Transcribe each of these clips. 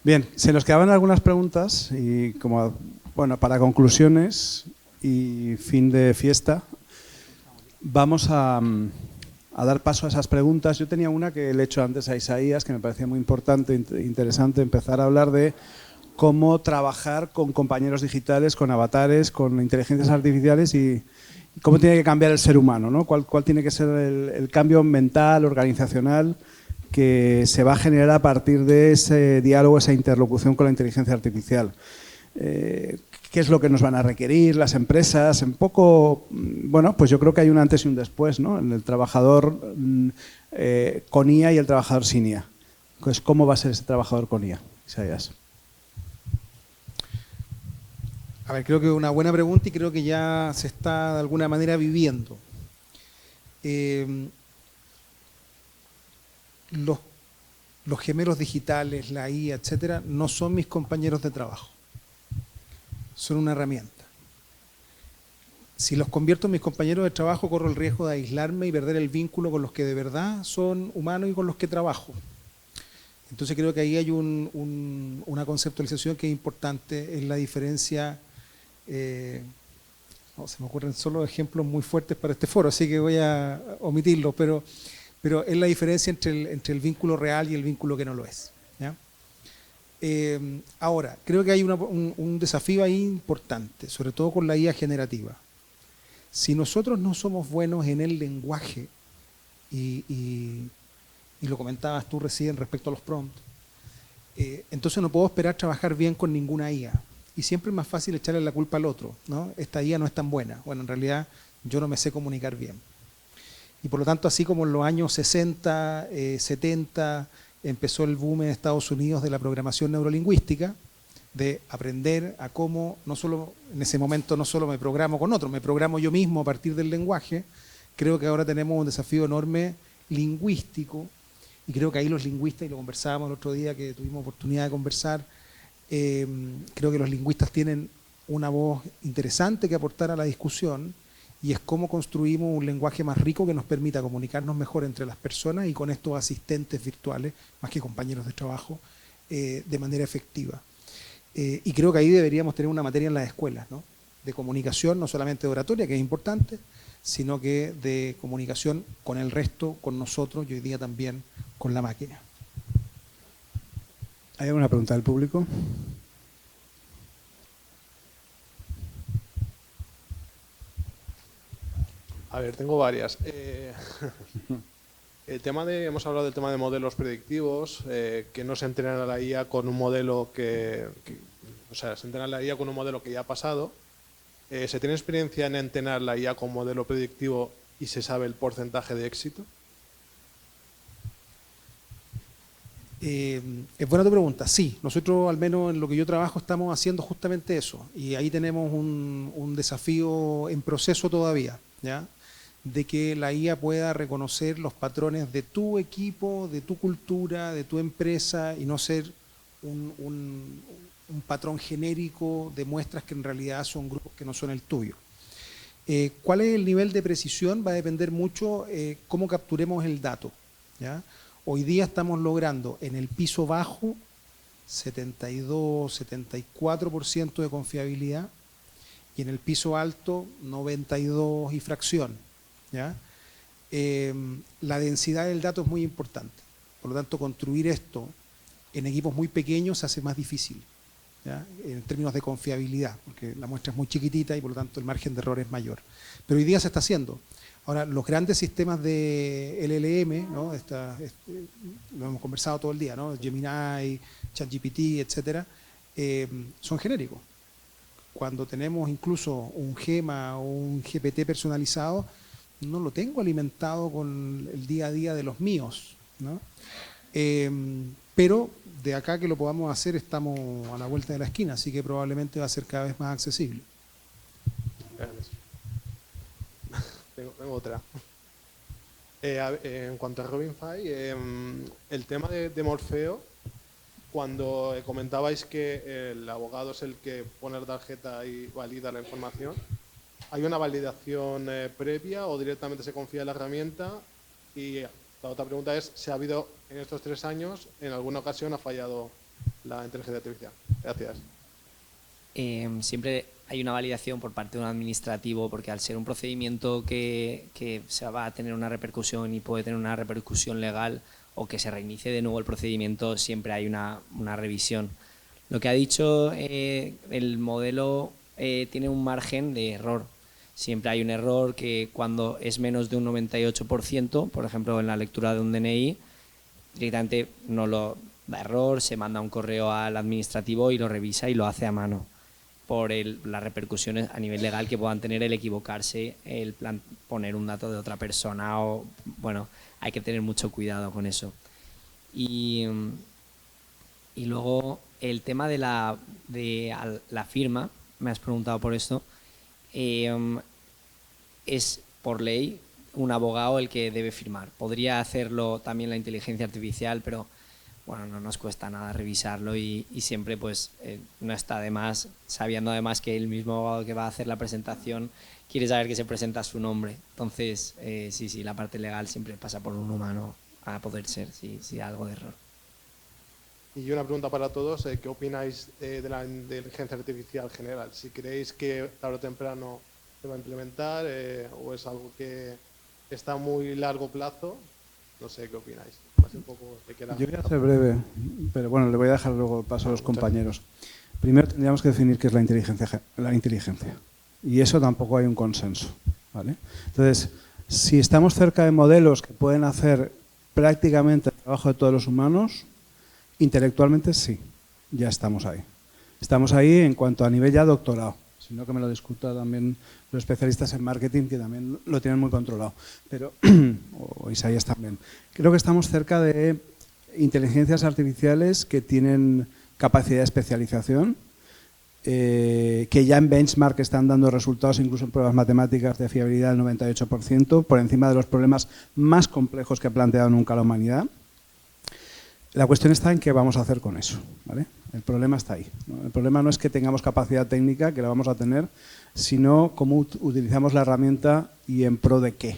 Bien, se nos quedaban algunas preguntas y como, bueno, para conclusiones y fin de fiesta, vamos a dar paso a esas preguntas. Yo tenía una que le he hecho antes a Isaías, que me parecía muy importante, interesante empezar a hablar de cómo trabajar con compañeros digitales, con avatares, con inteligencias artificiales y cómo tiene que cambiar el ser humano, ¿no? ¿Cuál tiene que ser el cambio mental, organizacional, que se va a generar a partir de ese diálogo, esa interlocución con la inteligencia artificial? ¿Qué es lo que nos van a requerir las empresas? Un poco, bueno, pues yo creo que hay un antes y un después, ¿no? En el trabajador con IA y el trabajador sin IA. Entonces, ¿cómo va a ser ese trabajador con IA, Isaías? A ver, creo que es una buena pregunta y creo que ya se está de alguna manera viviendo. Los gemelos digitales, la IA, etcétera, no son mis compañeros de trabajo. Son una herramienta. Si los convierto en mis compañeros de trabajo, corro el riesgo de aislarme y perder el vínculo con los que de verdad son humanos y con los que trabajo. Entonces creo que ahí hay una conceptualización que es importante, es la diferencia. No, se me ocurren solo ejemplos muy fuertes para este foro, así que voy a omitirlo, pero es la diferencia entre el vínculo real y el vínculo que no lo es, ¿ya? Ahora, creo que hay un desafío ahí importante, sobre todo con la IA generativa. Si nosotros no somos buenos en el lenguaje, y lo comentabas tú recién respecto a los prompts, entonces no puedo esperar trabajar bien con ninguna IA. Y siempre es más fácil echarle la culpa al otro, ¿no? Esta IA no es tan buena. Bueno, en realidad yo no me sé comunicar bien. Y por lo tanto, así como en los años 60, 70, empezó el boom en Estados Unidos de la programación neurolingüística, de aprender a cómo, no solo en ese momento no solo me programo con otro, me programo yo mismo a partir del lenguaje. Creo que ahora tenemos un desafío enorme lingüístico, y creo que ahí los lingüistas, y lo conversábamos el otro día que tuvimos oportunidad de conversar, creo que los lingüistas tienen una voz interesante que aportar a la discusión, y es cómo construimos un lenguaje más rico que nos permita comunicarnos mejor entre las personas y con estos asistentes virtuales, más que compañeros de trabajo, de manera efectiva. Y creo que ahí deberíamos tener una materia en las escuelas, ¿no? De comunicación, no solamente de oratoria, que es importante, sino que de comunicación con el resto, con nosotros y hoy día también con la máquina. ¿Hay alguna pregunta del público? A ver, tengo varias. Hemos hablado del tema de modelos predictivos, que no se entrena la IA con un modelo o sea, se entrena la IA con un modelo que ya ha pasado. ¿Se tiene experiencia en entrenar la IA con modelo predictivo y se sabe el porcentaje de éxito? Es buena tu pregunta. Sí, nosotros al menos en lo que yo trabajo estamos haciendo justamente eso, y ahí tenemos un desafío en proceso todavía, ¿ya? De que la IA pueda reconocer los patrones de tu equipo, de tu cultura, de tu empresa, y no ser un patrón genérico de muestras que en realidad son grupos que no son el tuyo. ¿Cuál es el nivel de precisión? Va a depender mucho cómo capturemos el dato, ¿ya? Hoy día estamos logrando en el piso bajo 72, 74% de confiabilidad, y en el piso alto 92 y fracción, ¿ya? La densidad del dato es muy importante. Por lo tanto, construir esto en equipos muy pequeños se hace más difícil, ¿ya? En términos de confiabilidad, porque la muestra es muy chiquitita y por lo tanto el margen de error es mayor. Pero hoy día se está haciendo. Ahora, los grandes sistemas de LLM, ¿no? Lo hemos conversado todo el día, ¿no? Gemini, ChatGPT, etcétera, son genéricos. Cuando tenemos incluso un GEMA o un GPT personalizado, no lo tengo alimentado con el día a día de los míos, ¿no? Pero de acá que lo podamos hacer estamos a la vuelta de la esquina, así que probablemente va a ser cada vez más accesible. Gracias. Tengo otra. En cuanto a Robinfy, el tema de Morfeo, cuando comentabais que el abogado es el que pone la tarjeta y valida la información, ¿hay una validación previa o directamente se confía en la herramienta? Y la otra pregunta es si ha habido en estos 3 años, en alguna ocasión ha fallado la inteligencia artificial? Gracias. Siempre hay una validación por parte de un administrativo, porque al ser un procedimiento que se va a tener una repercusión y puede tener una repercusión legal, o que se reinicie de nuevo el procedimiento, siempre hay una revisión. Lo que ha dicho, el modelo tiene un margen de error. Siempre hay un error que cuando es menos de un 98%, por ejemplo en la lectura de un DNI, directamente no lo da error, se manda un correo al administrativo y lo revisa y lo hace a mano, por las repercusiones a nivel legal que puedan tener el equivocarse, el poner un dato de otra persona, o bueno, hay que tener mucho cuidado con eso. Y luego el tema de la firma, me has preguntado por esto, es por ley un abogado el que debe firmar. Podría hacerlo también la inteligencia artificial, pero bueno, no nos cuesta nada revisarlo y siempre pues no está de más, sabiendo además que el mismo abogado que va a hacer la presentación quiere saber que se presenta su nombre. Entonces, sí, la parte legal siempre pasa por un humano, a poder ser, si hay algo de error. Y una pregunta para todos, ¿qué opináis de la inteligencia artificial general? Si creéis que tarde o temprano se va a implementar o es algo que está a muy largo plazo, no sé qué opináis. Un poco Yo voy a ser breve, pero bueno, le voy a dejar luego paso a los compañeros. Primero tendríamos que definir qué es la inteligencia. Y eso tampoco hay un consenso, ¿vale? Entonces, si estamos cerca de modelos que pueden hacer prácticamente el trabajo de todos los humanos, intelectualmente sí, ya estamos ahí. Estamos ahí en cuanto a nivel ya doctorado, sino que me lo discuta también los especialistas en marketing, que también lo tienen muy controlado, pero o Isaías también. Creo que estamos cerca de inteligencias artificiales que tienen capacidad de especialización, que ya en benchmark están dando resultados, incluso en pruebas matemáticas de fiabilidad del 98%, por encima de los problemas más complejos que ha planteado nunca la humanidad. La cuestión está en qué vamos a hacer con eso, ¿vale? El problema está ahí, ¿no? El problema no es que tengamos capacidad técnica, que la vamos a tener, sino cómo utilizamos la herramienta y en pro de qué.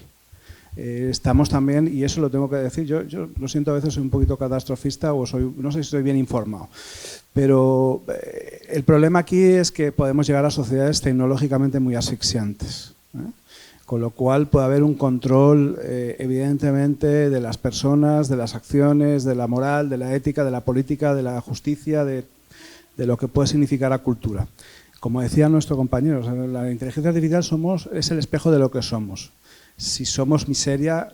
Estamos también, y eso lo tengo que decir, yo lo siento, a veces soy un poquito catastrofista o no sé si estoy bien informado, pero el problema aquí es que podemos llegar a sociedades tecnológicamente muy asfixiantes, ¿eh? Con lo cual puede haber un control evidentemente de las personas, de las acciones, de la moral, de la ética, de la política, de la justicia, de lo que puede significar la cultura. Como decía nuestro compañero, la inteligencia artificial es el espejo de lo que somos. Si somos miseria,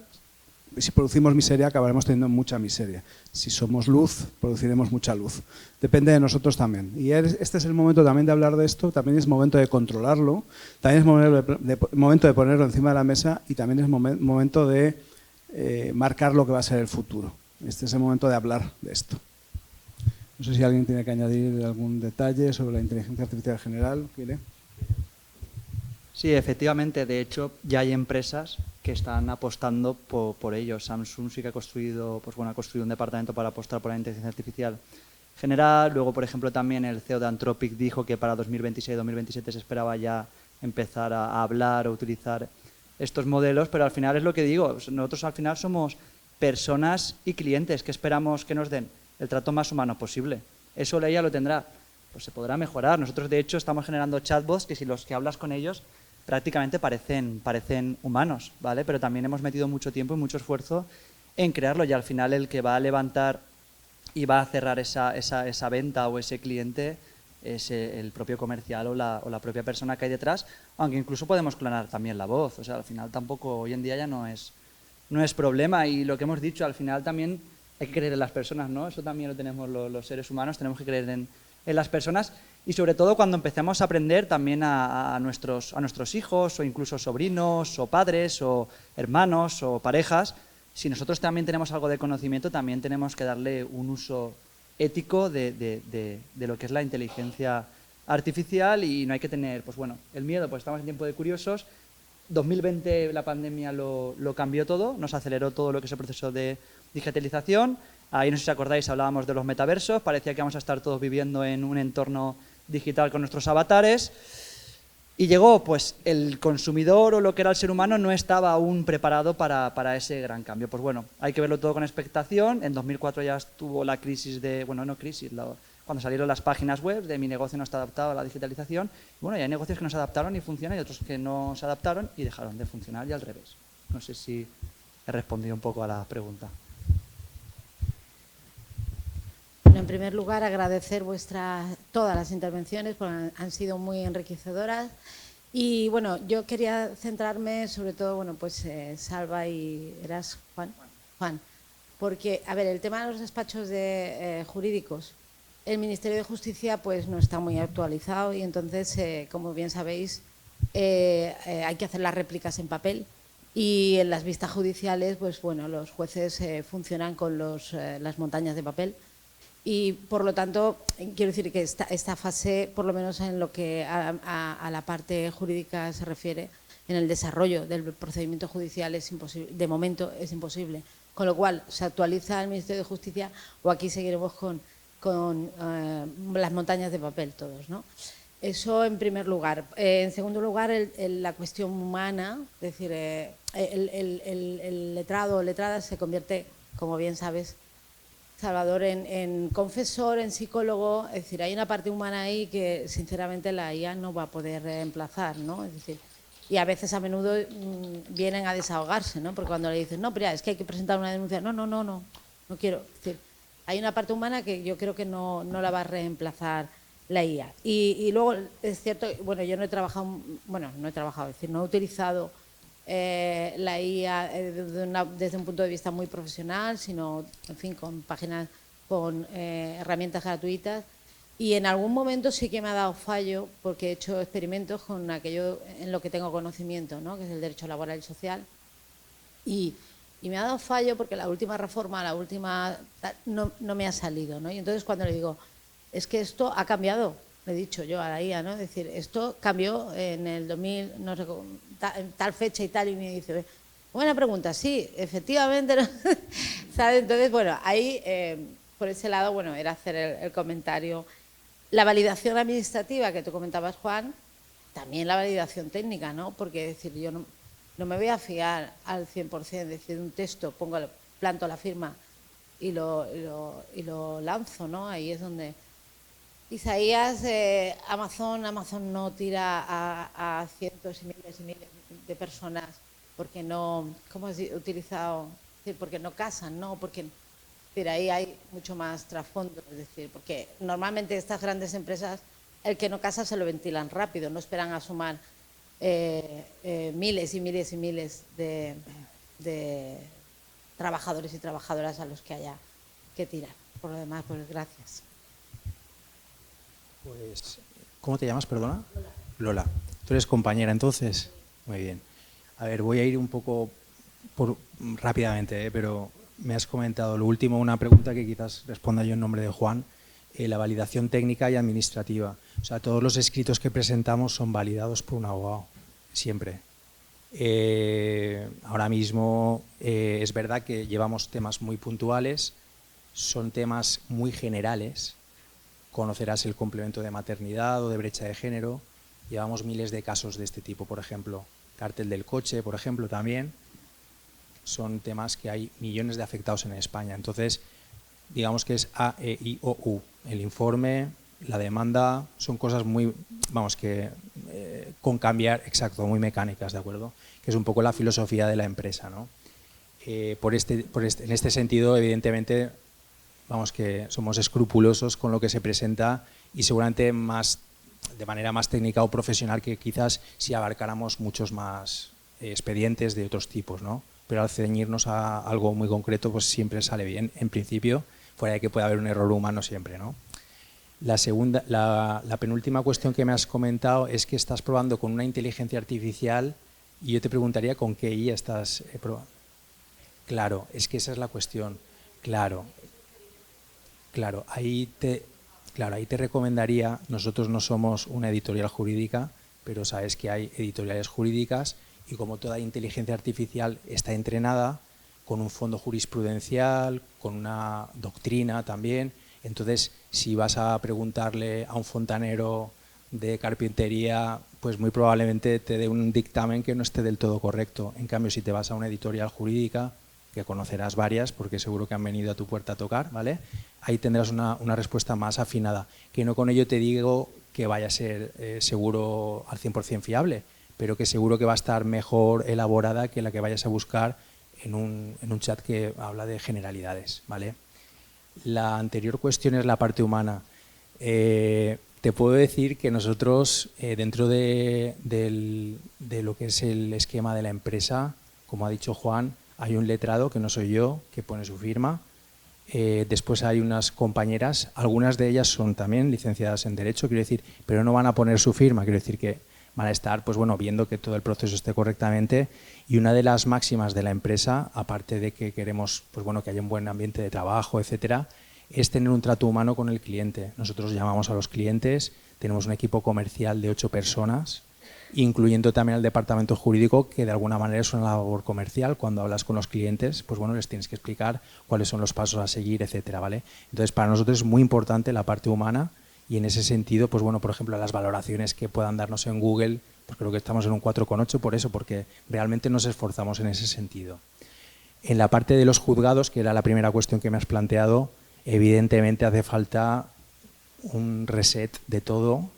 si producimos miseria, acabaremos teniendo mucha miseria. Si somos luz, produciremos mucha luz. Depende de nosotros también. Y este es el momento también de hablar de esto, también es momento de controlarlo, también es momento de ponerlo encima de la mesa y también es momento de marcar lo que va a ser el futuro. Este es el momento de hablar de esto. No sé si alguien tiene que añadir algún detalle sobre la inteligencia artificial general. ¿Quiere? Sí, efectivamente. De hecho, ya hay empresas que están apostando por ello. Samsung sí que ha construido un departamento para apostar por la inteligencia artificial general. Luego, por ejemplo, también el CEO de Anthropic dijo que para 2026-2027 se esperaba ya empezar a hablar o utilizar estos modelos, pero al final es lo que digo, nosotros al final somos personas y clientes que esperamos que nos den el trato más humano posible. Eso ella lo tendrá, pues se podrá mejorar. Nosotros, de hecho, estamos generando chatbots que si los que hablas con ellos prácticamente parecen humanos, ¿vale? Pero también hemos metido mucho tiempo y mucho esfuerzo en crearlo y al final el que va a levantar y va a cerrar esa venta o ese cliente es el propio comercial o la propia persona que hay detrás, aunque incluso podemos clonar también la voz. O sea, al final tampoco, hoy en día ya no es problema. Y lo que hemos dicho, al final también hay que creer en las personas, ¿no? Eso también lo tenemos los seres humanos, tenemos que creer en las personas y sobre todo cuando empecemos a aprender también a nuestros hijos o incluso sobrinos o padres o hermanos o parejas. Si nosotros también tenemos algo de conocimiento, también tenemos que darle un uso ético de lo que es la inteligencia artificial y no hay que tener, pues bueno, el miedo, pues estamos en tiempo de curiosos. 2020 la pandemia lo cambió todo, nos aceleró todo lo que es el proceso de digitalización. Ahí no sé si acordáis, hablábamos de los metaversos, parecía que íbamos a estar todos viviendo en un entorno digital con nuestros avatares. Y llegó, pues el consumidor o lo que era el ser humano no estaba aún preparado para ese gran cambio. Pues bueno, hay que verlo todo con expectación. En 2004 ya estuvo la crisis cuando salieron las páginas web de mi negocio no está adaptado a la digitalización. Y bueno, y hay negocios que no se adaptaron y funcionan y otros que no se adaptaron y dejaron de funcionar y al revés. No sé si he respondido un poco a la pregunta. Bueno, en primer lugar, agradecer todas las intervenciones, porque han sido muy enriquecedoras. Y bueno, yo quería centrarme sobre todo, bueno, pues Salva y eras Juan, porque, a ver, el tema de los despachos jurídicos, el Ministerio de Justicia pues no está muy actualizado y entonces, como bien sabéis, hay que hacer las réplicas en papel y en las vistas judiciales, pues bueno, los jueces funcionan con las montañas de papel. Y, por lo tanto, quiero decir que esta fase, por lo menos en lo que a la parte jurídica se refiere, en el desarrollo del procedimiento judicial es imposible, de momento es imposible. Con lo cual, se actualiza el Ministerio de Justicia o aquí seguiremos con las montañas de papel todos, ¿no? Eso en primer lugar. En segundo lugar, la cuestión humana, es decir, el letrado o letrada se convierte, como bien sabes, Salvador, en confesor, en psicólogo. Es decir, hay una parte humana ahí que sinceramente la IA no va a poder reemplazar, ¿no? Es decir, y a veces, a menudo, vienen a desahogarse, ¿no? Porque cuando le dicen, no, pero ya, es que hay que presentar una denuncia, no quiero. Es decir, hay una parte humana que yo creo que no la va a reemplazar la IA. Y luego, es cierto, bueno, yo no he trabajado, es decir, no he utilizado la IA desde un punto de vista muy profesional, sino, en fin, con páginas, con herramientas gratuitas. Y en algún momento sí que me ha dado fallo porque he hecho experimentos con aquello en lo que tengo conocimiento, ¿no? Que es el derecho laboral y social. Y me ha dado fallo porque la última reforma, no me ha salido, ¿no? Y entonces cuando le digo, es que esto ha cambiado, le he dicho yo a la IA, ¿no? Es decir, esto cambió en el 2000, no sé, tal fecha y tal, y me dice, buena pregunta, sí, efectivamente, ¿no? ¿Sabes? Entonces, bueno, ahí, por ese lado, bueno, era hacer el comentario. La validación administrativa que tú comentabas, Juan, también la validación técnica, ¿no? Porque, es decir, yo no me voy a fiar al 100%, es decir, un texto, planto la firma y lo lanzo, ¿no? Ahí es donde... Isaías, Amazon no tira a cientos y miles de personas porque no, ¿cómo has utilizado? Es decir, porque no casan, ¿no? Porque ahí hay mucho más trasfondo, es decir, porque normalmente estas grandes empresas, el que no casa se lo ventilan rápido, no esperan a sumar miles y miles y miles de trabajadores y trabajadoras a los que haya que tirar. Por lo demás, pues gracias. Pues, ¿cómo te llamas, perdona? Lola. ¿Tú eres compañera entonces? Muy bien. A ver, voy a ir un poco rápidamente, pero me has comentado lo último, una pregunta que quizás responda yo en nombre de Juan, la validación técnica y administrativa. O sea, todos los escritos que presentamos son validados por un abogado, siempre. Ahora mismo es verdad que llevamos temas muy puntuales, son temas muy generales. Conocerás el complemento de maternidad o de brecha de género. Llevamos miles de casos de este tipo, por ejemplo. Cártel del coche, por ejemplo, también. Son temas que hay millones de afectados en España. Entonces, digamos que es A, E, I, O, U. El informe, la demanda, son cosas muy, con cambiar, exacto, muy mecánicas, ¿de acuerdo? Que es un poco la filosofía de la empresa, ¿no? En este sentido, evidentemente, que somos escrupulosos con lo que se presenta y seguramente de manera más técnica o profesional que quizás si abarcáramos muchos más expedientes de otros tipos, ¿no? Pero al ceñirnos a algo muy concreto, pues siempre sale bien, en principio, fuera de que pueda haber un error humano siempre, ¿no? La penúltima cuestión que me has comentado es que estás probando con una inteligencia artificial y yo te preguntaría con qué IA estás probando. Claro, es que esa es la cuestión. Claro, ahí te recomendaría, nosotros no somos una editorial jurídica, pero sabes que hay editoriales jurídicas y como toda inteligencia artificial está entrenada con un fondo jurisprudencial, con una doctrina también, entonces si vas a preguntarle a un fontanero de carpintería, pues muy probablemente te dé un dictamen que no esté del todo correcto. En cambio, si te vas a una editorial jurídica, que conocerás varias porque seguro que han venido a tu puerta a tocar, ¿vale? Ahí tendrás una respuesta más afinada, que no con ello te digo que vaya a ser seguro al 100% fiable, pero que seguro que va a estar mejor elaborada que la que vayas a buscar en un chat que habla de generalidades, ¿vale? La anterior cuestión es la parte humana. Te puedo decir que nosotros, dentro de lo que es el esquema de la empresa, como ha dicho Juan, hay un letrado, que no soy yo, que pone su firma. Después hay unas compañeras, algunas de ellas son también licenciadas en Derecho, quiero decir, pero no van a poner su firma, quiero decir que van a estar pues bueno, viendo que todo el proceso esté correctamente. Y una de las máximas de la empresa, aparte de que queremos pues bueno, que haya un buen ambiente de trabajo, etcétera, es tener un trato humano con el cliente. Nosotros llamamos a los clientes, tenemos un equipo comercial de 8 personas, incluyendo también el departamento jurídico, que de alguna manera es una labor comercial. Cuando hablas con los clientes, pues bueno, les tienes que explicar cuáles son los pasos a seguir, etcétera, ¿vale? Entonces, para nosotros es muy importante la parte humana y en ese sentido, pues bueno, por ejemplo, las valoraciones que puedan darnos en Google, pues creo que estamos en un 4,8 por eso, porque realmente nos esforzamos en ese sentido. En la parte de los juzgados, que era la primera cuestión que me has planteado, evidentemente hace falta un reset de todo.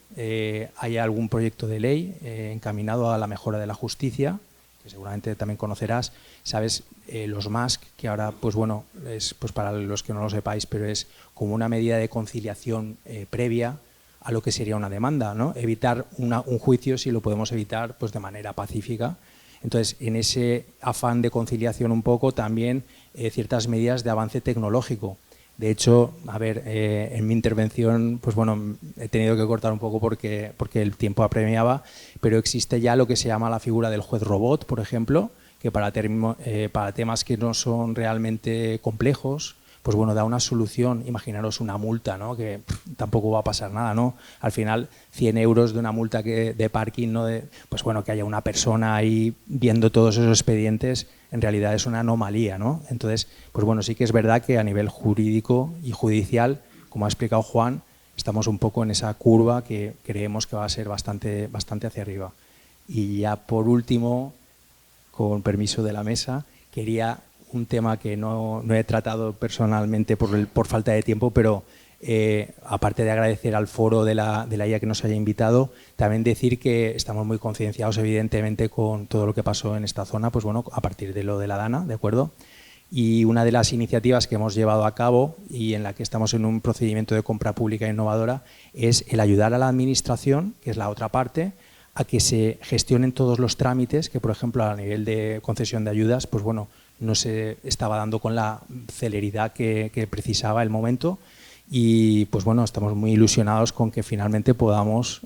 Hay algún proyecto de ley encaminado a la mejora de la justicia, que seguramente también conocerás. Sabes, los MASC, que ahora, pues bueno, es pues para los que no lo sepáis, pero es como una medida de conciliación previa a lo que sería una demanda, ¿no? Evitar un juicio, si lo podemos evitar, pues de manera pacífica. Entonces, en ese afán de conciliación un poco, también ciertas medidas de avance tecnológico. De hecho, a ver, en mi intervención, pues bueno, he tenido que cortar un poco porque el tiempo apremiaba, pero existe ya lo que se llama la figura del juez robot, por ejemplo, que para temas que no son realmente complejos, pues bueno, da una solución. Imaginaros una multa, ¿no? Que tampoco va a pasar nada, ¿no? Al final, 100 euros de una multa de parking, ¿no? Pues bueno, que haya una persona ahí viendo todos esos expedientes, en realidad es una anomalía, ¿no? Entonces, pues bueno, sí que es verdad que a nivel jurídico y judicial, como ha explicado Juan, estamos un poco en esa curva que creemos que va a ser bastante hacia arriba. Y ya por último, con permiso de la mesa, quería un tema que no he tratado personalmente por falta de tiempo, pero aparte de agradecer al foro de la IA que nos haya invitado, también decir que estamos muy concienciados evidentemente con todo lo que pasó en esta zona, pues bueno, a partir de lo de la Dana, ¿de acuerdo? Y una de las iniciativas que hemos llevado a cabo y en la que estamos en un procedimiento de compra pública innovadora es el ayudar a la administración, que es la otra parte, a que se gestionen todos los trámites que, por ejemplo, a nivel de concesión de ayudas, pues bueno, no se estaba dando con la celeridad que precisaba el momento. Y pues bueno, estamos muy ilusionados con que finalmente podamos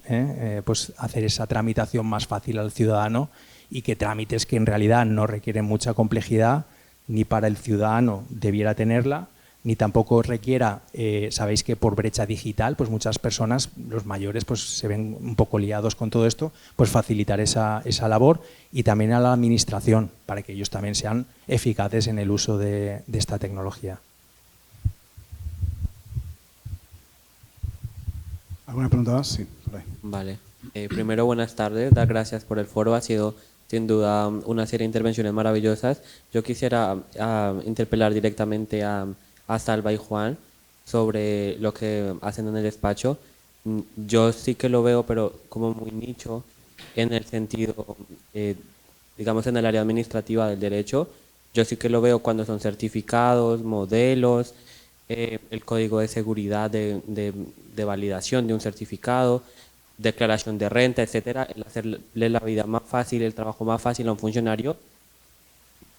pues hacer esa tramitación más fácil al ciudadano y que trámites que en realidad no requieren mucha complejidad ni para el ciudadano debiera tenerla, ni tampoco requiera, sabéis que por brecha digital, pues muchas personas, los mayores, pues se ven un poco liados con todo esto, pues facilitar esa labor y también a la administración para que ellos también sean eficaces en el uso de esta tecnología. ¿Alguna pregunta más? Sí, por ahí. Vale. Primero, buenas tardes. Dar gracias por el foro. Ha sido, sin duda, una serie de intervenciones maravillosas. Yo quisiera interpelar directamente a Salva y Juan sobre lo que hacen en el despacho. Yo sí que lo veo, pero como muy nicho, en el sentido, digamos, en el área administrativa del derecho. Yo sí que lo veo cuando son certificados, modelos, el código de seguridad de validación de un certificado, declaración de renta, etcétera, el hacerle la vida más fácil, el trabajo más fácil a un funcionario,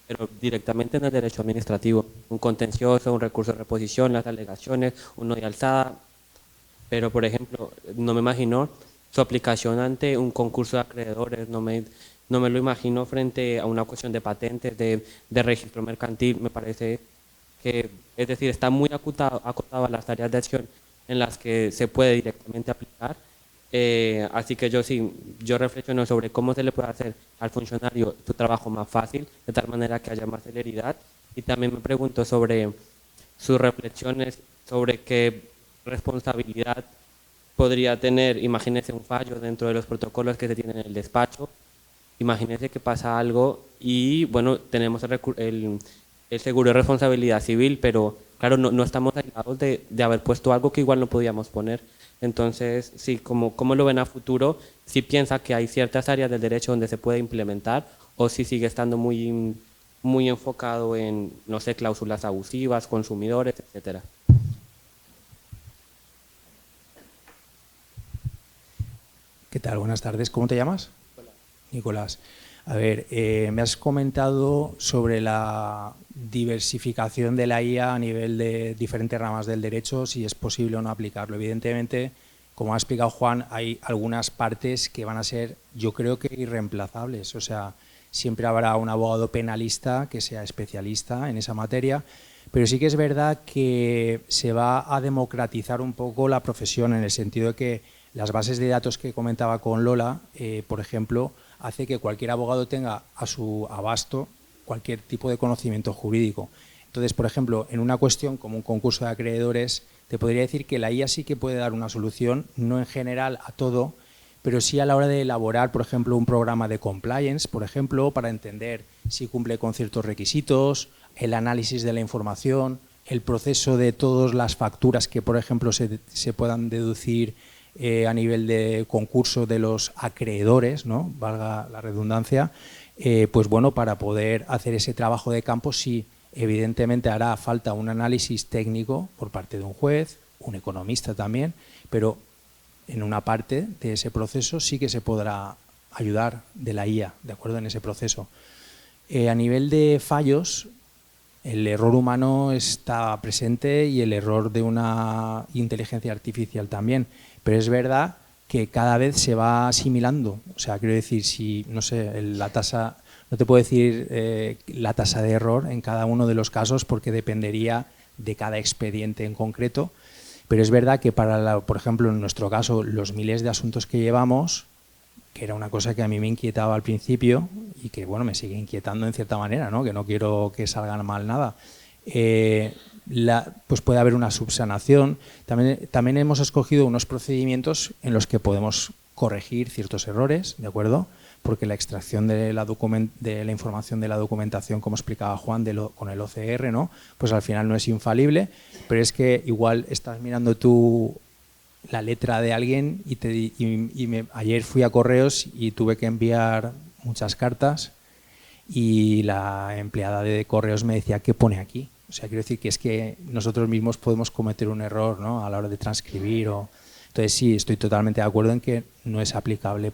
pero directamente en el derecho administrativo, un contencioso, un recurso de reposición, las alegaciones, uno de alzada, pero por ejemplo, no me imagino su aplicación ante un concurso de acreedores, no me lo imagino frente a una cuestión de patentes, de registro mercantil. Me parece que, es decir, está muy acotado a las tareas de acción en las que se puede directamente aplicar. Así que yo reflexiono sobre cómo se le puede hacer al funcionario su trabajo más fácil, de tal manera que haya más celeridad. Y también me pregunto sobre sus reflexiones sobre qué responsabilidad podría tener. Imagínese un fallo dentro de los protocolos que se tienen en el despacho. Imagínese que pasa algo y, bueno, tenemos el seguro de responsabilidad civil, pero claro, no estamos aislados de haber puesto algo que igual no podíamos poner. Entonces, sí, ¿cómo lo ven a futuro? Si piensa que hay ciertas áreas del derecho donde se puede implementar o si sigue estando muy enfocado en, no sé, cláusulas abusivas, consumidores, etcétera. ¿Qué tal? Buenas tardes. ¿Cómo te llamas? Nicolás. A ver, me has comentado sobre la diversificación de la IA a nivel de diferentes ramas del derecho, si es posible o no aplicarlo. Evidentemente, como ha explicado Juan, hay algunas partes que van a ser, yo creo que irreemplazables. O sea, siempre habrá un abogado penalista que sea especialista en esa materia, pero sí que es verdad que se va a democratizar un poco la profesión en el sentido de que las bases de datos que comentaba con Lola, por ejemplo, hace que cualquier abogado tenga a su abasto cualquier tipo de conocimiento jurídico. Entonces, por ejemplo, en una cuestión como un concurso de acreedores, te podría decir que la IA sí que puede dar una solución, no en general a todo, pero sí a la hora de elaborar, por ejemplo, un programa de compliance, por ejemplo, para entender si cumple con ciertos requisitos, el análisis de la información, el proceso de todas las facturas que, por ejemplo, se puedan deducir a nivel de concurso de los acreedores, ¿no? Valga la redundancia, pues bueno, para poder hacer ese trabajo de campo sí, evidentemente hará falta un análisis técnico por parte de un juez, un economista también, pero en una parte de ese proceso sí que se podrá ayudar de la IA, ¿de acuerdo? En ese proceso. A nivel de fallos, el error humano está presente y el error de una inteligencia artificial también, pero es verdad que cada vez se va asimilando. O sea, quiero decir, si, no sé, la tasa, no te puedo decir la tasa de error en cada uno de los casos porque dependería de cada expediente en concreto, pero es verdad que para, por ejemplo, en nuestro caso, los miles de asuntos que llevamos, que era una cosa que a mí me inquietaba al principio y que, bueno, me sigue inquietando en cierta manera, ¿no? Que no quiero que salgan mal nada, pues puede haber una subsanación. También hemos escogido unos procedimientos en los que podemos corregir ciertos errores, ¿de acuerdo? Porque la extracción de la información de la documentación, como explicaba Juan, con el OCR, ¿no? Pues al final no es infalible, pero es que igual estás mirando tú la letra de alguien ayer fui a correos y tuve que enviar muchas cartas y la empleada de correos me decía, ¿qué pone aquí? O sea, quiero decir que es que nosotros mismos podemos cometer un error, ¿no? A la hora de transcribir. Entonces sí, estoy totalmente de acuerdo en que no es aplicable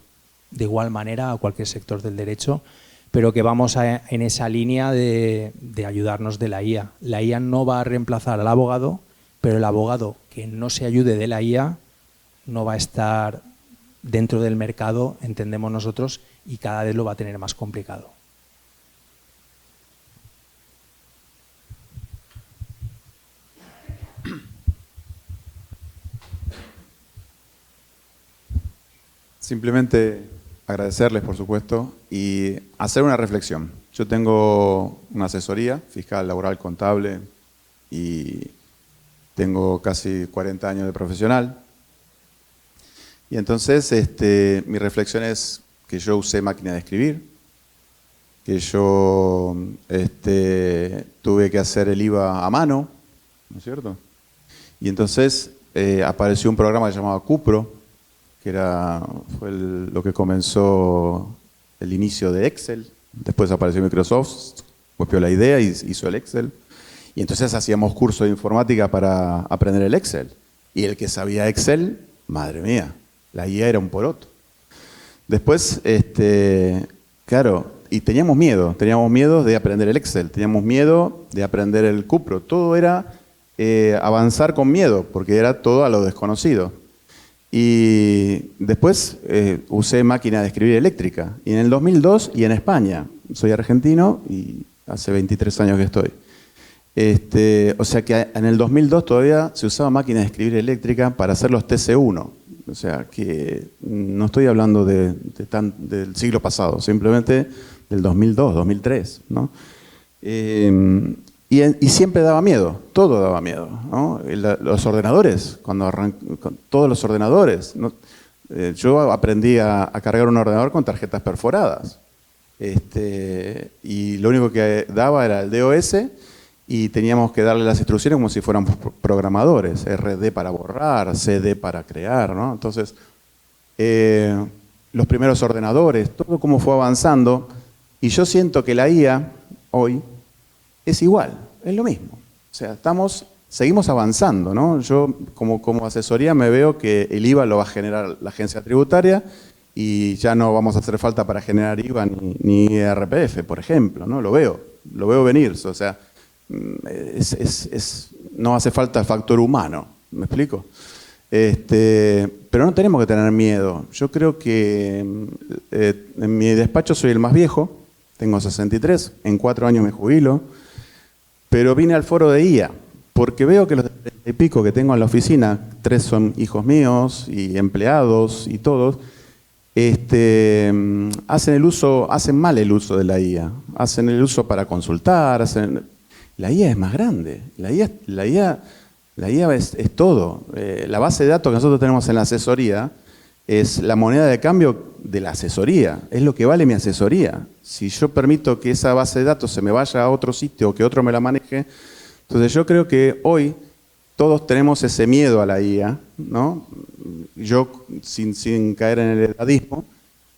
de igual manera a cualquier sector del derecho, pero que vamos en esa línea de ayudarnos de la IA. La IA no va a reemplazar al abogado, pero el abogado que no se ayude de la IA no va a estar dentro del mercado, entendemos nosotros, y cada vez lo va a tener más complicado. Simplemente agradecerles, por supuesto, y hacer una reflexión. Yo tengo una asesoría fiscal, laboral, contable y tengo casi 40 años de profesional. Y entonces mi reflexión es que yo usé máquina de escribir, que yo tuve que hacer el IVA a mano, ¿no es cierto? Y entonces apareció un programa que se llamaba Cupro, que fue lo que comenzó el inicio de Excel. Después apareció Microsoft, copió la idea y hizo el Excel. Y entonces hacíamos cursos de informática para aprender el Excel. Y el que sabía Excel, madre mía, la IA era un poroto. Después, claro, y teníamos miedo de aprender el Excel, teníamos miedo de aprender el Cupro. Todo era avanzar con miedo, porque era todo a lo desconocido. Y después usé máquina de escribir eléctrica. Y en el 2002, y en España, soy argentino y hace 23 años que estoy. O sea que en el 2002 todavía se usaba máquina de escribir eléctrica para hacer los TC1. O sea que no estoy hablando del siglo pasado, simplemente del 2002, 2003, ¿no? Y siempre daba miedo, todo daba miedo, ¿no? Los ordenadores, todos los ordenadores, ¿no? Yo aprendí a cargar un ordenador con tarjetas perforadas. Y lo único que daba era el DOS y teníamos que darle las instrucciones como si fuéramos programadores, RD para borrar, CD para crear, ¿no? Entonces, los primeros ordenadores, todo como fue avanzando, y yo siento que la IA hoy es igual, es lo mismo. O sea, seguimos avanzando, ¿no? Yo como asesoría me veo que el IVA lo va a generar la agencia tributaria y ya no vamos a hacer falta para generar IVA ni IRPF, por ejemplo, ¿no? Lo veo venir, o sea, no hace falta el factor humano, ¿me explico? Pero no tenemos que tener miedo. Yo creo que en mi despacho soy el más viejo, tengo 63, en 4 años me jubilo, pero vine al foro de IA, porque veo que los de 30 y pico que tengo en la oficina, 3 son hijos míos y empleados y todos, hacen mal el uso de la IA, hacen el uso para consultar, la IA es más grande, la IA es todo. La base de datos que nosotros tenemos en la asesoría es la moneda de cambio de la asesoría, es lo que vale mi asesoría. Si yo permito que esa base de datos se me vaya a otro sitio o que otro me la maneje, entonces yo creo que hoy todos tenemos ese miedo a la IA, ¿no? Yo, sin caer en el edadismo,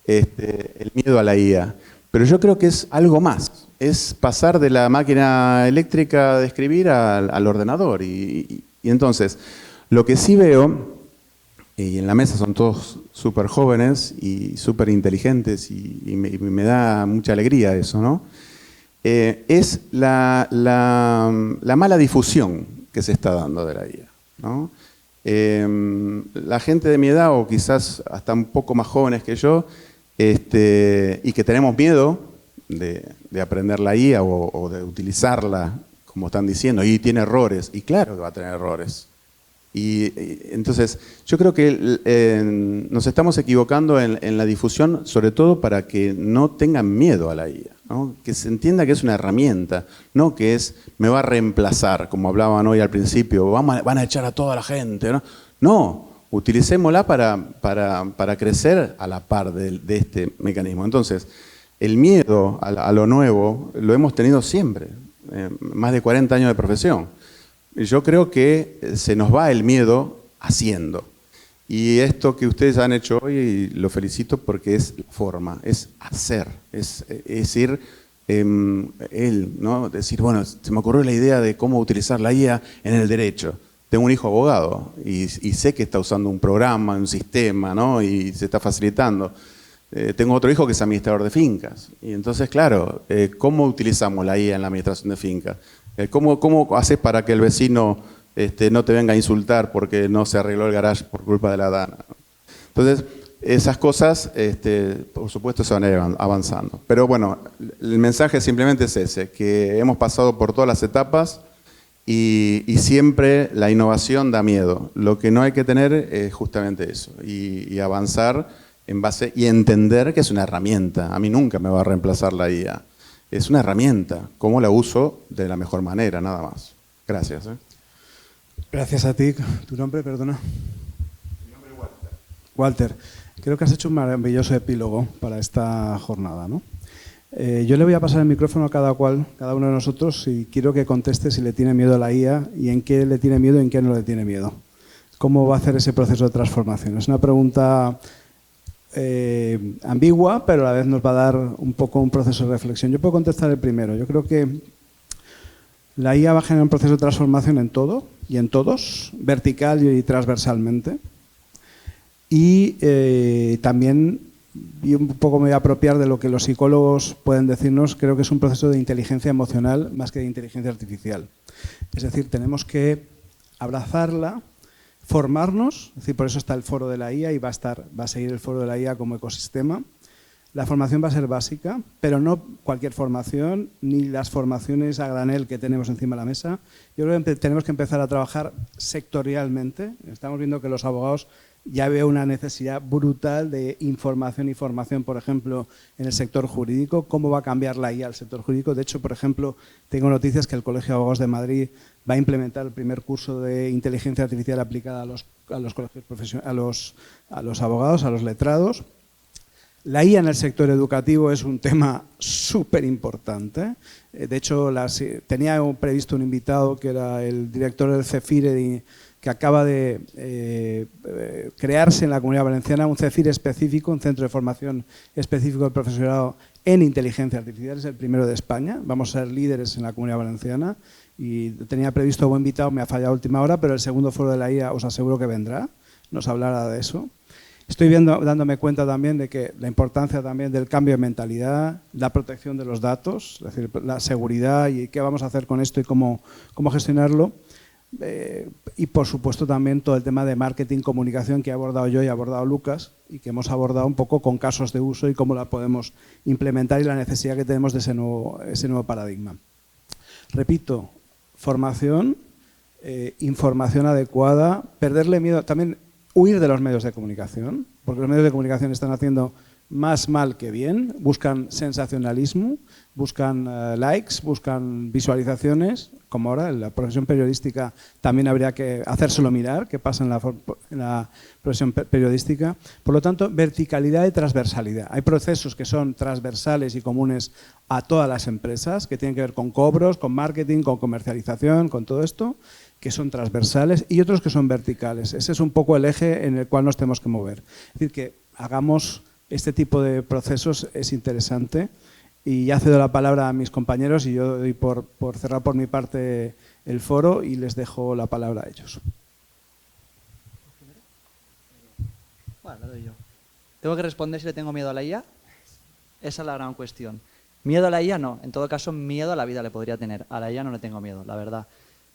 el miedo a la IA. Pero yo creo que es algo más, es pasar de la máquina eléctrica de escribir al ordenador. Y entonces, lo que sí veo, y en la mesa son todos súper jóvenes y súper inteligentes y me da mucha alegría eso, ¿no? Es la mala difusión que se está dando de la IA, ¿no? La gente de mi edad, o quizás hasta un poco más jóvenes que yo, y que tenemos miedo de aprender la IA o de utilizarla, como están diciendo, y tiene errores, y claro que va a tener errores. Y entonces, yo creo que nos estamos equivocando en la difusión, sobre todo para que no tengan miedo a la IA, ¿no? Que se entienda que es una herramienta, no que me va a reemplazar, como hablaban hoy al principio, van a echar a toda la gente, ¿no? No, utilicémosla para crecer a la par de este mecanismo. Entonces, el miedo a lo nuevo lo hemos tenido siempre, más de 40 años de profesión. Yo creo que se nos va el miedo haciendo. Y esto que ustedes han hecho hoy, lo felicito porque es la forma, es hacer, es ir, ¿no? Decir, bueno, se me ocurrió la idea de cómo utilizar la IA en el derecho. Tengo un hijo abogado y sé que está usando un programa, un sistema, ¿no? Y se está facilitando. Tengo otro hijo que es administrador de fincas. Y entonces, claro, ¿cómo utilizamos la IA en la administración de fincas? ¿Cómo haces para que el vecino no te venga a insultar porque no se arregló el garage por culpa de la DANA? Entonces, esas cosas, por supuesto, se van a ir avanzando. Pero bueno, el mensaje simplemente es ese, que hemos pasado por todas las etapas y siempre la innovación da miedo. Lo que no hay que tener es justamente eso, y avanzar en base y entender que es una herramienta. A mí nunca me va a reemplazar la IA. Es una herramienta, cómo la uso de la mejor manera, nada más. Gracias. Gracias a ti. ¿Tu nombre, perdona? Mi nombre es Walter. Walter, creo que has hecho un maravilloso epílogo para esta jornada, ¿no? Yo le voy a pasar el micrófono a cada uno de nosotros, y quiero que conteste si le tiene miedo a la IA y en qué le tiene miedo y en qué no le tiene miedo. ¿Cómo va a hacer ese proceso de transformación? Es una pregunta ambigua, pero a la vez nos va a dar un poco un proceso de reflexión. Yo puedo contestar el primero. Yo creo que la IA va a generar un proceso de transformación en todo y en todos, vertical y transversalmente. Y también, y un poco me voy a apropiar de lo que los psicólogos pueden decirnos, creo que es un proceso de inteligencia emocional más que de inteligencia artificial. Es decir, tenemos que abrazarla, formarnos, es decir, por eso está el foro de la IA y va a seguir el foro de la IA como ecosistema. La formación va a ser básica, pero no cualquier formación, ni las formaciones a granel que tenemos encima de la mesa. Yo creo que tenemos que empezar a trabajar sectorialmente. Estamos viendo que los abogados ya veo una necesidad brutal de información y formación, por ejemplo, en el sector jurídico. ¿Cómo va a cambiar la IA al sector jurídico? De hecho, por ejemplo, tengo noticias que el Colegio de Abogados de Madrid va a implementar el primer curso de inteligencia artificial aplicada a los colegios profesionales, a los abogados, a los letrados. La IA en el sector educativo es un tema súper importante. De hecho, tenía previsto un invitado que era el director del CEFIRE, que acaba de crearse en la Comunidad Valenciana un CEFIRE específico, un centro de formación específico del profesorado en inteligencia artificial. Es el primero de España. Vamos a ser líderes en la Comunidad Valenciana. Y tenía previsto buen invitado, me ha fallado a última hora, pero el segundo foro de la IA os aseguro que vendrá, nos hablará de eso. Estoy dándome cuenta también de que la importancia también del cambio de mentalidad, la protección de los datos, es decir, la seguridad y qué vamos a hacer con esto y cómo gestionarlo. Y por supuesto también todo el tema de marketing, comunicación que he abordado yo y ha abordado Lucas y que hemos abordado un poco con casos de uso y cómo la podemos implementar y la necesidad que tenemos de ese nuevo paradigma. Repito, formación, información adecuada, perderle miedo, también huir de los medios de comunicación, porque los medios de comunicación están haciendo más mal que bien, buscan sensacionalismo, buscan likes, buscan visualizaciones, como ahora en la profesión periodística también habría que hacérselo mirar, qué pasa en la profesión periodística. Por lo tanto, verticalidad y transversalidad. Hay procesos que son transversales y comunes a todas las empresas, que tienen que ver con cobros, con marketing, con comercialización, con todo esto, que son transversales, y otros que son verticales. Ese es un poco el eje en el cual nos tenemos que mover. Es decir, que hagamos este tipo de procesos es interesante. Y ya cedo la palabra a mis compañeros y yo doy por cerrar por mi parte el foro y les dejo la palabra a ellos. Bueno, lo doy yo. ¿Tengo que responder si le tengo miedo a la IA? Esa es la gran cuestión. Miedo a la IA no, en todo caso miedo a la vida le podría tener. A la IA no le tengo miedo, la verdad.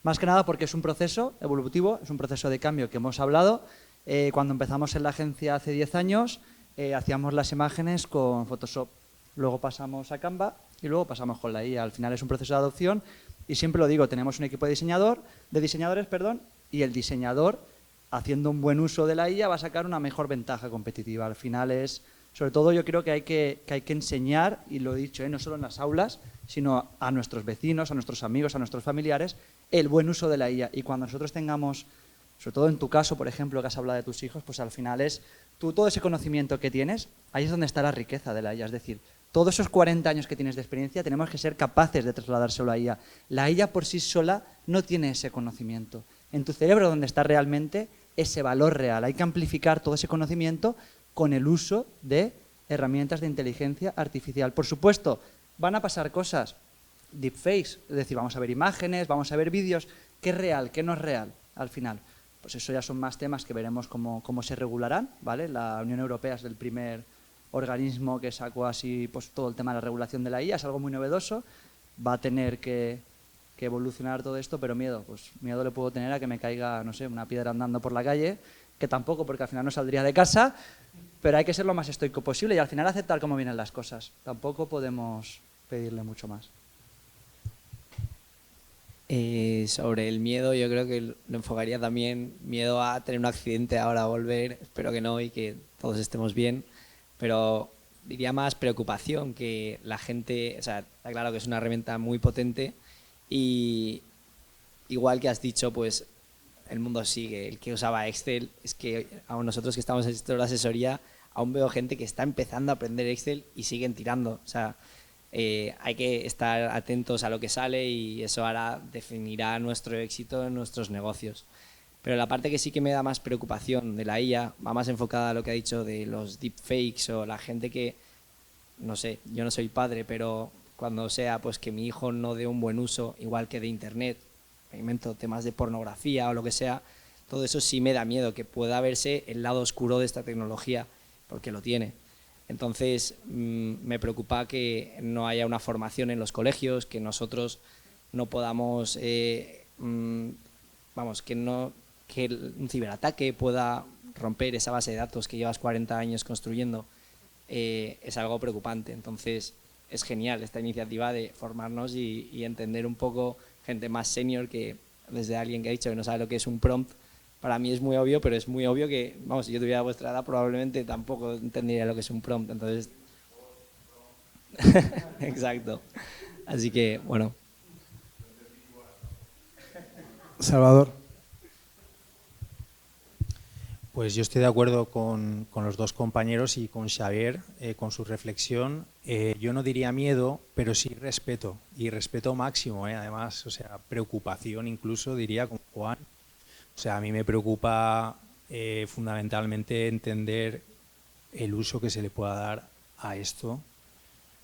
Más que nada porque es un proceso evolutivo, es un proceso de cambio que hemos hablado. Cuando empezamos en la agencia hace 10 años, hacíamos las imágenes con Photoshop. Luego pasamos a Canva y luego pasamos con la IA. Al final es un proceso de adopción y siempre lo digo, tenemos un equipo de diseñadores, y el diseñador, haciendo un buen uso de la IA, va a sacar una mejor ventaja competitiva. Al final es, sobre todo yo creo que hay que enseñar, y lo he dicho, no solo en las aulas, sino a nuestros vecinos, a nuestros amigos, a nuestros familiares, el buen uso de la IA. Y cuando nosotros tengamos, sobre todo en tu caso, por ejemplo, que has hablado de tus hijos, pues al final es todo ese conocimiento que tienes, ahí es donde está la riqueza de la IA. Es decir, todos esos 40 años que tienes de experiencia tenemos que ser capaces de trasladárselo a IA. La IA por sí sola no tiene ese conocimiento. En tu cerebro donde está realmente ese valor real. Hay que amplificar todo ese conocimiento con el uso de herramientas de inteligencia artificial. Por supuesto, van a pasar cosas, deepfakes, es decir, vamos a ver imágenes, vamos a ver vídeos, ¿qué es real, qué no es real al final? Pues eso ya son más temas que veremos cómo se regularán, ¿vale? La Unión Europea es el primer organismo que sacó así pues todo el tema de la regulación de la IA, es algo muy novedoso, va a tener que evolucionar todo esto, pero pues miedo le puedo tener a que me caiga, no sé, una piedra andando por la calle, que tampoco, porque al final no saldría de casa, pero hay que ser lo más estoico posible y al final aceptar cómo vienen las cosas. Tampoco podemos pedirle mucho más. Sobre el miedo, yo creo que lo enfocaría también miedo a tener un accidente ahora a volver, espero que no y que todos estemos bien, pero diría más preocupación, que la gente, o sea, está claro que es una herramienta muy potente y igual que has dicho, pues el mundo sigue. El que usaba Excel, es que aún nosotros que estamos en el sector de asesoría, aún veo gente que está empezando a aprender Excel y siguen tirando. O sea, hay que estar atentos a lo que sale y eso ahora definirá nuestro éxito en nuestros negocios. Pero la parte que sí que me da más preocupación de la IA va más enfocada a lo que ha dicho de los deepfakes o la gente que, no sé, yo no soy padre, pero cuando sea pues que mi hijo no dé un buen uso, igual que de internet, me invento temas de pornografía o lo que sea, todo eso sí me da miedo, que pueda verse el lado oscuro de esta tecnología, porque lo tiene. Entonces me preocupa que no haya una formación en los colegios, que nosotros no podamos, vamos, que un ciberataque pueda romper esa base de datos que llevas 40 años construyendo, es algo preocupante. Entonces es genial esta iniciativa de formarnos y entender un poco, gente más senior, que desde alguien que ha dicho que no sabe lo que es un prompt. Para mí es muy obvio, pero es muy obvio que, vamos, si yo tuviera vuestra edad probablemente tampoco entendería lo que es un prompt. Entonces, exacto. Así que, bueno. Salvador. Pues yo estoy de acuerdo con los dos compañeros y con Xavier, con su reflexión. Yo no diría miedo, pero sí respeto, y respeto máximo, además, o sea, preocupación incluso, diría, con Juan. O sea, a mí me preocupa fundamentalmente entender el uso que se le pueda dar a esto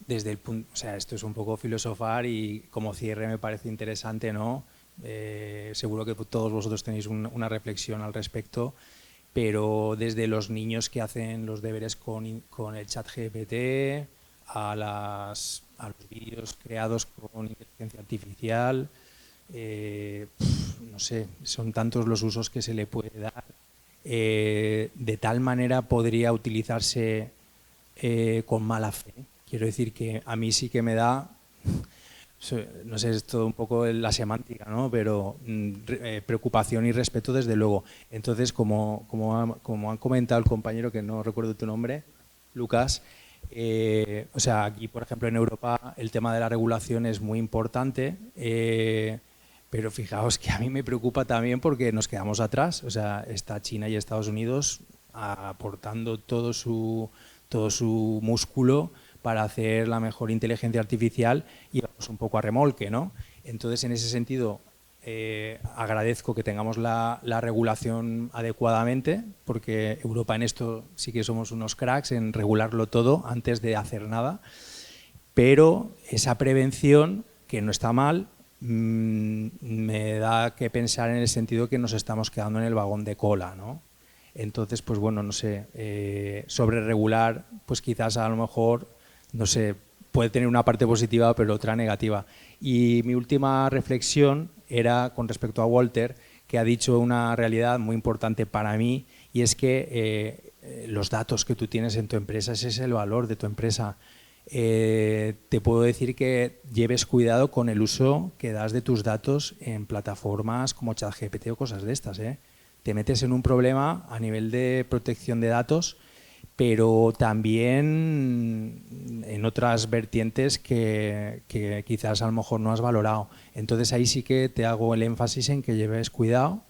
desde el punto, o sea, esto es un poco filosofar y como cierre me parece interesante, ¿no? Seguro que todos vosotros tenéis una reflexión al respecto, pero desde los niños que hacen los deberes con el ChatGPT a los vídeos creados con inteligencia artificial, no sé, son tantos los usos que se le puede dar. De tal manera podría utilizarse con mala fe. Quiero decir que a mí sí que me da, no sé, es todo un poco la semántica, ¿no? Pero preocupación y respeto desde luego. Entonces, como han comentado el compañero, que no recuerdo tu nombre, Lucas, o sea, aquí por ejemplo en Europa el tema de la regulación es muy importante, pero fijaos que a mí me preocupa también porque nos quedamos atrás. O sea, está China y Estados Unidos aportando todo su músculo para hacer la mejor inteligencia artificial y vamos un poco a remolque, ¿no? Entonces, en ese sentido, agradezco que tengamos la regulación adecuadamente, porque Europa en esto sí que somos unos cracks en regularlo todo antes de hacer nada, pero esa prevención, que no está mal, me da que pensar en el sentido que nos estamos quedando en el vagón de cola, ¿no? Entonces, pues bueno, no sé, sobre regular, pues quizás a lo mejor, no sé, puede tener una parte positiva pero otra negativa. Y mi última reflexión era con respecto a Walter, que ha dicho una realidad muy importante para mí, y es que los datos que tú tienes en tu empresa, ese es el valor de tu empresa. Te puedo decir que lleves cuidado con el uso que das de tus datos en plataformas como ChatGPT o cosas de estas, Te metes en un problema a nivel de protección de datos, pero también en otras vertientes que quizás a lo mejor no has valorado. Entonces ahí sí que te hago el énfasis en que lleves cuidado.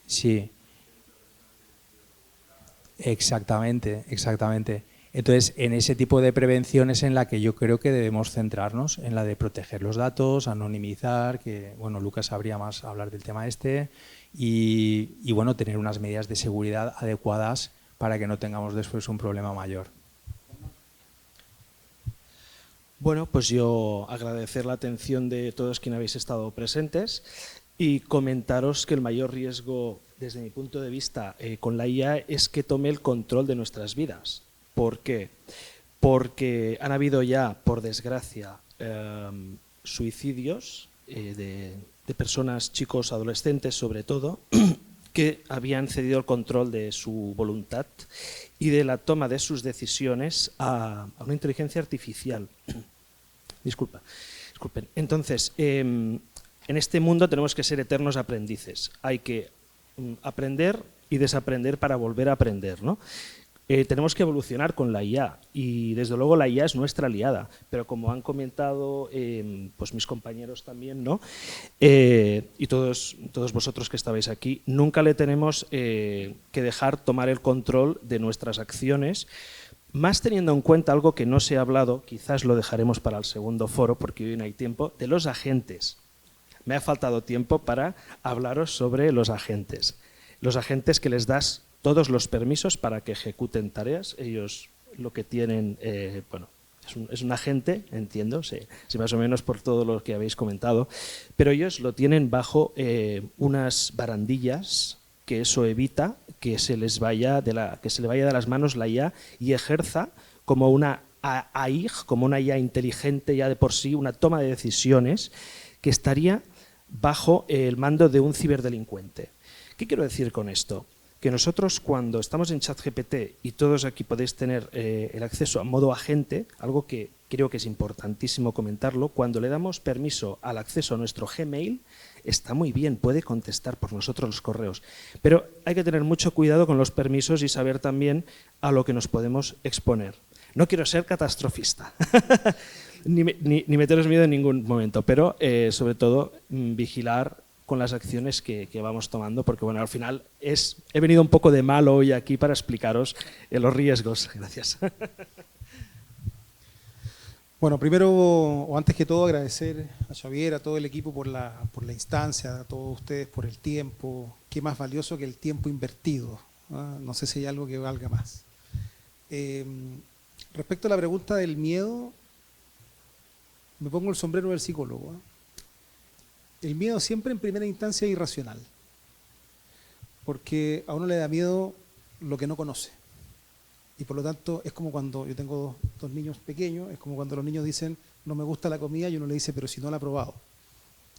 Sí. Exactamente, exactamente. Entonces, en ese tipo de prevención es en la que yo creo que debemos centrarnos, en la de proteger los datos, anonimizar, que, bueno, Lucas sabría más hablar del tema y bueno, tener unas medidas de seguridad adecuadas para que no tengamos después un problema mayor. Bueno, pues yo agradecer la atención de todos quienes habéis estado presentes y comentaros que el mayor riesgo, desde mi punto de vista, con la IA es que tome el control de nuestras vidas. ¿Por qué? Porque han habido ya, por desgracia, suicidios de personas, chicos, adolescentes sobre todo, que habían cedido el control de su voluntad y de la toma de sus decisiones a una inteligencia artificial. Disculpen. Entonces, en este mundo tenemos que ser eternos aprendices. Hay que aprender y desaprender para volver a aprender, ¿no? Tenemos que evolucionar con la IA y desde luego la IA es nuestra aliada, pero como han comentado pues mis compañeros también, ¿no? Y todos vosotros que estabais aquí, nunca le tenemos que dejar tomar el control de nuestras acciones, más teniendo en cuenta algo que no se ha hablado, quizás lo dejaremos para el segundo foro porque hoy no hay tiempo, de los agentes. Me ha faltado tiempo para hablaros sobre los agentes que les das todos los permisos para que ejecuten tareas. Ellos lo que tienen, bueno, es un agente, entiendo, sí, más o menos por todo lo que habéis comentado, pero ellos lo tienen bajo unas barandillas que eso evita que se les vaya de las manos la IA y ejerza como una AI, como una IA inteligente ya de por sí, una toma de decisiones que estaría bajo el mando de un ciberdelincuente. ¿Qué quiero decir con esto? Que nosotros cuando estamos en ChatGPT y todos aquí podéis tener el acceso a modo agente, algo que creo que es importantísimo comentarlo, cuando le damos permiso al acceso a nuestro Gmail, está muy bien, puede contestar por nosotros los correos, pero hay que tener mucho cuidado con los permisos y saber también a lo que nos podemos exponer. No quiero ser catastrofista, ni meteros miedo en ningún momento, pero sobre todo vigilar con las acciones que vamos tomando, porque bueno, al final he venido un poco de mal hoy aquí para explicaros los riesgos. Gracias. Bueno, primero, o antes que todo, agradecer a Xavier, a todo el equipo por la instancia, a todos ustedes por el tiempo. Qué más valioso que el tiempo invertido, ¿no? No sé si hay algo que valga más. Respecto a la pregunta del miedo, me pongo el sombrero del psicólogo. El miedo siempre en primera instancia es irracional, porque a uno le da miedo lo que no conoce. Y por lo tanto es como cuando yo tengo dos niños pequeños, es como cuando los niños dicen no me gusta la comida y uno le dice pero si no la he probado.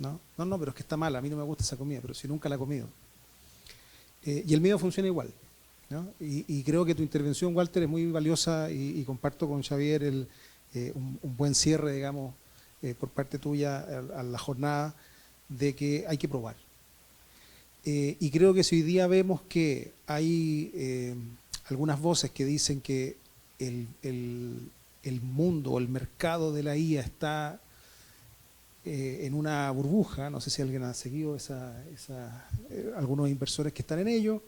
No, pero es que está mala, a mí no me gusta esa comida, pero si nunca la he comido. Y el miedo funciona igual, ¿no? Y creo que tu intervención, Walter, es muy valiosa y comparto con Xavier un buen cierre, digamos, por parte tuya a la jornada de que hay que probar. Y creo que si hoy día vemos que hay algunas voces que dicen que el mundo o el mercado de la IA está en una burbuja, no sé si alguien ha seguido algunos inversores que están en ello,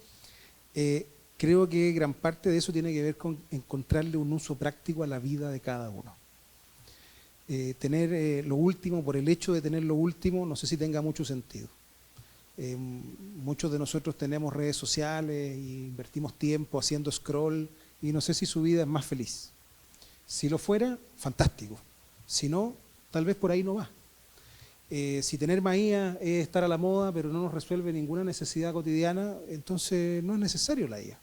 creo que gran parte de eso tiene que ver con encontrarle un uso práctico a la vida de cada uno. Tener lo último por el hecho de tener lo último no sé si tenga mucho sentido. Muchos de nosotros tenemos redes sociales e invertimos tiempo haciendo scroll y no sé si su vida es más feliz. Si lo fuera, fantástico. Si no, tal vez por ahí no va. Si tener IA es estar a la moda pero no nos resuelve ninguna necesidad cotidiana, entonces no es necesario la IA.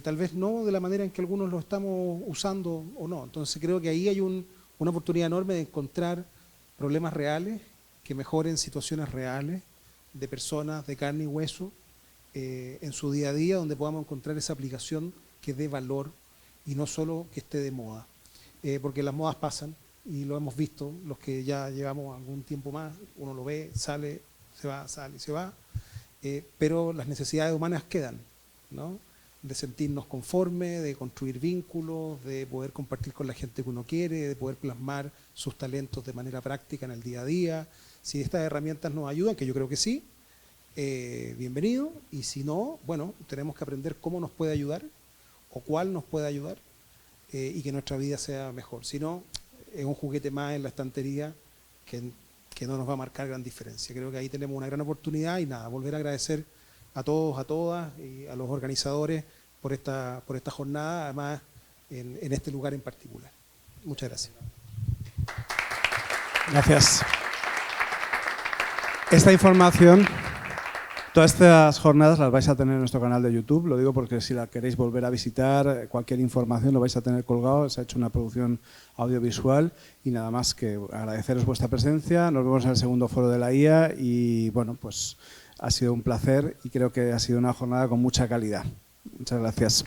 Tal vez no de la manera en que algunos lo estamos usando o no. Entonces creo que ahí hay una oportunidad enorme de encontrar problemas reales que mejoren situaciones reales de personas de carne y hueso en su día a día, donde podamos encontrar esa aplicación que dé valor y no solo que esté de moda. Porque las modas pasan y lo hemos visto, los que ya llevamos algún tiempo más, uno lo ve, sale, se va, sale, se va, pero las necesidades humanas quedan, ¿no? De sentirnos conformes, de construir vínculos, de poder compartir con la gente que uno quiere, de poder plasmar sus talentos de manera práctica en el día a día. Si estas herramientas nos ayudan, que yo creo que sí, bienvenido, y si no, bueno, tenemos que aprender cómo nos puede ayudar o cuál nos puede ayudar y que nuestra vida sea mejor. Si no, es un juguete más en la estantería que no nos va a marcar gran diferencia. Creo que ahí tenemos una gran oportunidad y nada, volver a agradecer a todos, a todas y a los organizadores por esta jornada, además en este lugar en particular. Muchas gracias. Gracias. Esta información, todas estas jornadas las vais a tener en nuestro canal de YouTube, lo digo porque si la queréis volver a visitar, cualquier información lo vais a tener colgado, se ha hecho una producción audiovisual y nada más que agradeceros vuestra presencia, nos vemos en el segundo foro de la IA y bueno, pues ha sido un placer y creo que ha sido una jornada con mucha calidad. Muchas gracias.